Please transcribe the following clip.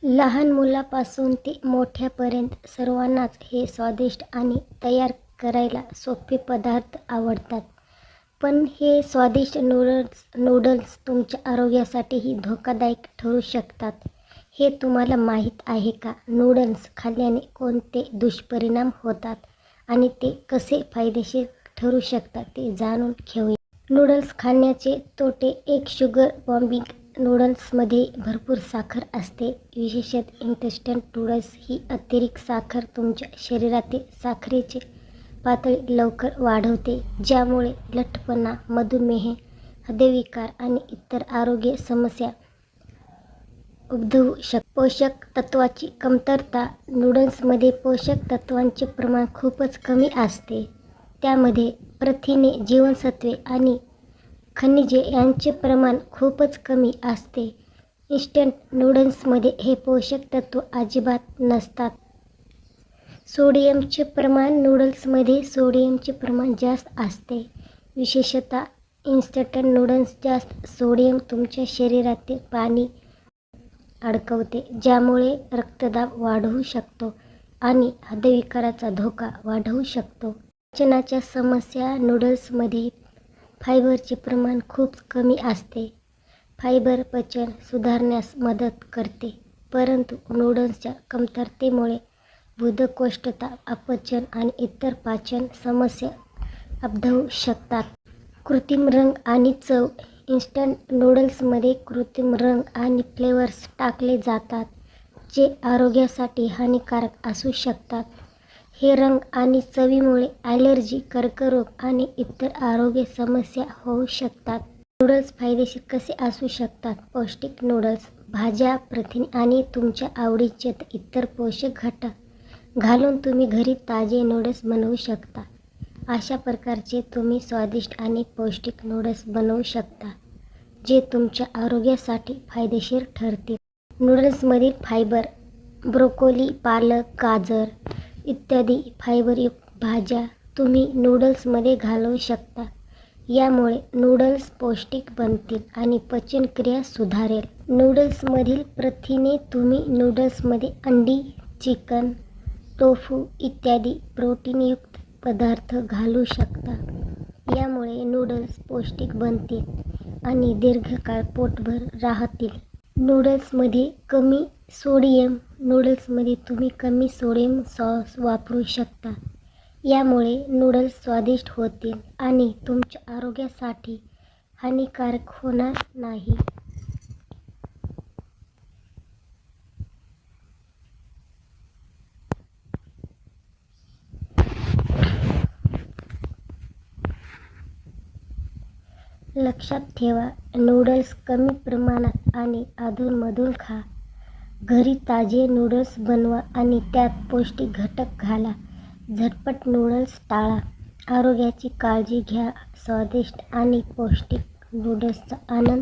लहान मुलापासून ते मोठ्यापर्यंत सर्वांनाच हे स्वादिष्ट आणि तयार करायला सोपे पदार्थ आवडतात. पण हे स्वादिष्ट नूडल्स तुमच्या आरोग्यासाठीही धोकादायक ठरू शकतात. हे तुम्हाला माहीत आहे का? नूडल्स खाल्ल्याने कोणते दुष्परिणाम होतात आणि ते कसे फायदेशीर ठरू शकतात ते जाणून घेऊया. नूडल्स खाण्याचे तोटे. 1. Sugar bombing. नूडल्समध्ये भरपूर साखर असते. विशेषतः इन्स्टंट नूडल्स ही अतिरिक्त साखर तुमच्या शरीरातील साखरेची पातळी लवकर वाढवते, ज्यामुळे लठ्ठपणा, मधुमेह, हृदयविकार आणि इतर आरोग्य समस्या उद्भवू शकतात. पोषक तत्वांची कमतरता. नूडल्समध्ये पोषक तत्वांचे प्रमाण खूपच कमी असते. त्यामध्ये प्रथिने, जीवनसत्त्वे आणि खनिजे यांचे प्रमाण खूपच कमी असते. इन्स्टंट नूडल्समध्ये हे पोषक तत्व अजिबात नसतात. सोडियमचे प्रमाण. नूडल्समध्ये सोडियमचे प्रमाण जास्त असते. विशेषतः इन्स्टंट नूडल्स जास्त सोडियम तुमच्या शरीरातील पाणी अडकवते, ज्यामुळे रक्तदाब वाढू शकतो आणि हृदयविकाराचा धोका वाढवू शकतो. पचनाच्या समस्या. नूडल्समध्ये फायबरचे प्रमाण खूप कमी असते. फायबर पचन सुधारण्यास मदत करते, परंतु नूडल्सच्या कमतरतेमुळे बद्धकोष्ठता, अपचन आणि इतर पाचन समस्या उद्भवू शकतात. कृत्रिम रंग आणि चव. इन्स्टंट नूडल्समध्ये कृत्रिम रंग आणि फ्लेवर्स टाकले जातात, जे आरोग्यासाठी हानिकारक असू शकतात. हे रंग आणि चवीमुळे ॲलर्जी, कर्करोग आणि इतर आरोग्य समस्या होऊ शकतात. नूडल्स फायदेशीर कसे असू शकतात? पौष्टिक नूडल्स. भाज्या, प्रथिने आणि तुमच्या आवडीचे इतर पोषक घटक घालून तुम्ही घरी ताजे नूडल्स बनवू शकता. अशा प्रकारचे तुम्ही स्वादिष्ट आणि पौष्टिक नूडल्स बनवू शकता, जे तुमच्या आरोग्यासाठी फायदेशीर ठरतील. नूडल्समधील फायबर. ब्रोकोली, पालक, गाजर इत्यादी फायबरयुक्त भाज्या तुम्ही नूडल्समध्ये घालवू शकता. यामुळे नूडल्स पौष्टिक बनतील आणि पचनक्रिया सुधारेल. नूडल्समधील प्रथिने. तुम्ही नूडल्समध्ये अंडी, चिकन, टोफू इत्यादी प्रोटीनयुक्त पदार्थ घालू शकता. यामुळे नूडल्स पौष्टिक बनतील आणि दीर्घकाळ पोटभर राहतील. नूडल्समध्ये कमी सोडियम. नूडल्समध्ये तुम्ही कमी सोडियम सॉस वापरू शकता. यामुळे नूडल्स स्वादिष्ट होतील आणि तुमच्या आरोग्यासाठी हानिकारक होणार नाही. लक्षात ठेवा, नूडल्स कमी प्रमाणात आणि अधूनमधून खा. घरी ताजे नूडल्स बनवा आणि त्यात पौष्टिक घटक घाला. झटपट नूडल्स टाळा. आरोग्याची काळजी घ्या. स्वादिष्ट आणि पौष्टिक नूडल्सचा आनंद